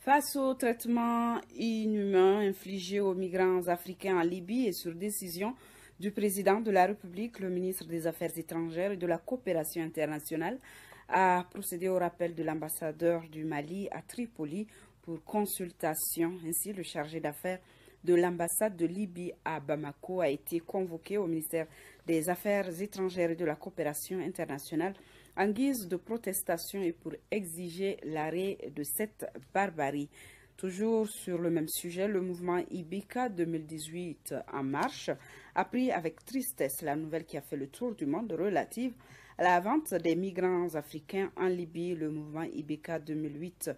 Face au traitement inhumain infligé aux migrants africains en Libye et sur décision du président de la République, le ministre des Affaires étrangères et de la coopération internationale a procédé au rappel de l'ambassadeur du Mali à Tripoli pour consultation. Ainsi, le chargé d'affaires de l'ambassade de Libye à Bamako a été convoqué au ministère des Affaires étrangères et de la coopération internationale en guise de protestation et pour exiger l'arrêt de cette barbarie. Toujours sur le même sujet, le mouvement Ibeka 2018 en marche a pris avec tristesse la nouvelle qui a fait le tour du monde relative à la vente des migrants africains en Libye. Le mouvement Ibeka 2008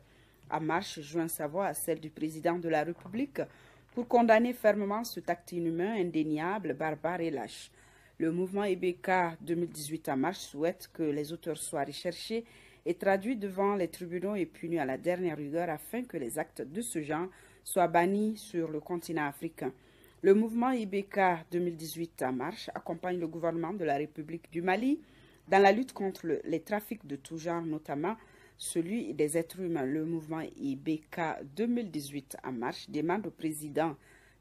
en marche joint sa voix à celle du président de la République pour condamner fermement cet acte inhumain, indéniable, barbare et lâche. Le mouvement Ibeka 2018 en marche souhaite que les auteurs soient recherchés et traduits devant les tribunaux et punis à la dernière rigueur afin que les actes de ce genre soient bannis sur le continent africain. Le mouvement Ibeka 2018 en marche accompagne le gouvernement de la République du Mali dans la lutte contre les trafics de tout genre, notamment celui des êtres humains. Le mouvement Ibeka 2018 en marche demande au président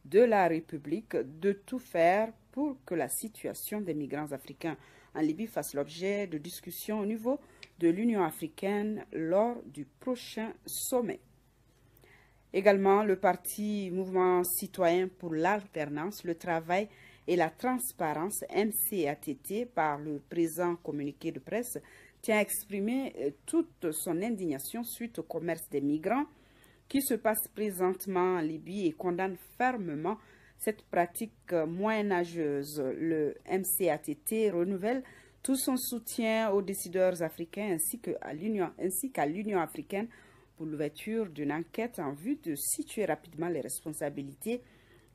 de la République de tout faire pour que la situation des migrants africains en Libye fasse l'objet de discussions au niveau de l'Union africaine lors du prochain sommet. Également, le parti Mouvement citoyen pour l'alternance, le travail et la transparence, MCATT, par le présent communiqué de presse, tient à exprimer toute son indignation suite au commerce des migrants qui se passe présentement en Libye et condamne fermement cette pratique moyenâgeuse. Le MCATT renouvelle tout son soutien aux décideurs africains ainsi qu'à l'Union africaine pour l'ouverture d'une enquête en vue de situer rapidement les responsabilités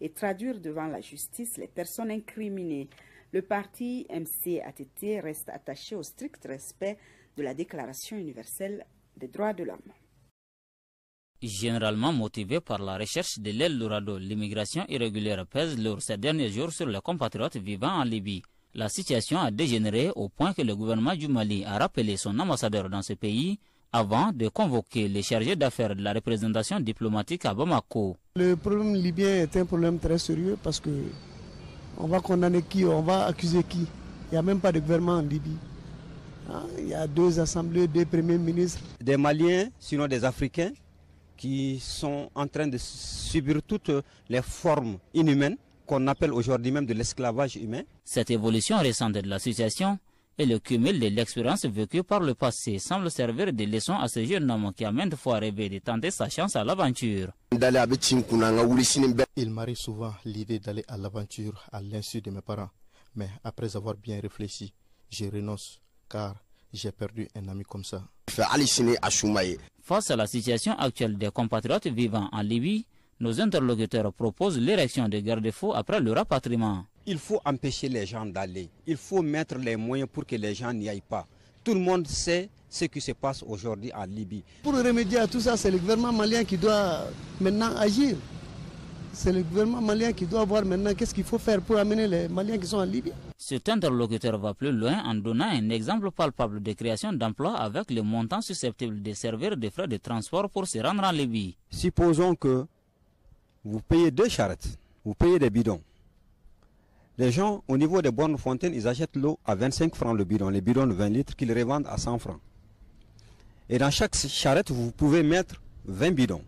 et traduire devant la justice les personnes incriminées. Le parti MCATT reste attaché au strict respect de la Déclaration universelle des droits de l'homme. Généralement motivée par la recherche de l'Eldorado, l'immigration irrégulière pèse lourd ces derniers jours sur les compatriotes vivant en Libye. La situation a dégénéré au point que le gouvernement du Mali a rappelé son ambassadeur dans ce pays avant de convoquer les chargés d'affaires de la représentation diplomatique à Bamako. Le problème libyen est un problème très sérieux parce que on va condamner qui, on va accuser qui. Il n'y a même pas de gouvernement en Libye. Il y a 2 assemblées, 2 premiers ministres. Des Maliens, sinon des Africains, qui sont en train de subir toutes les formes inhumaines qu'on appelle aujourd'hui même de l'esclavage humain. Cette évolution récente de la situation et le cumul de l'expérience vécue par le passé semble servir de leçon à ce jeune homme qui a maintes fois rêvé de tenter sa chance à l'aventure. Il m'arrive souvent l'idée d'aller à l'aventure à l'insu de mes parents. Mais après avoir bien réfléchi, je renonce car j'ai perdu un ami comme ça. Face à la situation actuelle des compatriotes vivant en Libye, nos interlocuteurs proposent l'érection de garde-fous après le rapatriement. Il faut empêcher les gens d'aller. Il faut mettre les moyens pour que les gens n'y aillent pas. Tout le monde sait ce qui se passe aujourd'hui en Libye. Pour remédier à tout ça, c'est le gouvernement malien qui doit maintenant agir. C'est le gouvernement malien qui doit voir maintenant qu'est-ce qu'il faut faire pour amener les Maliens qui sont en Libye. Cet interlocuteur va plus loin en donnant un exemple palpable de création d'emplois avec le montant susceptible de servir de frais de transport pour se rendre en Libye. Supposons que vous payez 2 charrettes, vous payez des bidons. Les gens, au niveau des bornes fontaines, ils achètent l'eau à 25 francs le bidon, les bidons de 20 litres qu'ils revendent à 100 francs. Et dans chaque charrette, vous pouvez mettre 20 bidons.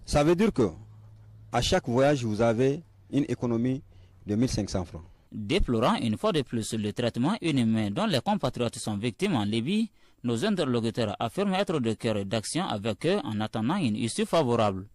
Ça veut dire que à chaque voyage, vous avez une économie de 1500 francs. Déplorant une fois de plus le traitement inhumain dont les compatriotes sont victimes en Libye, nos interlocuteurs affirment être de cœur et d'action avec eux en attendant une issue favorable.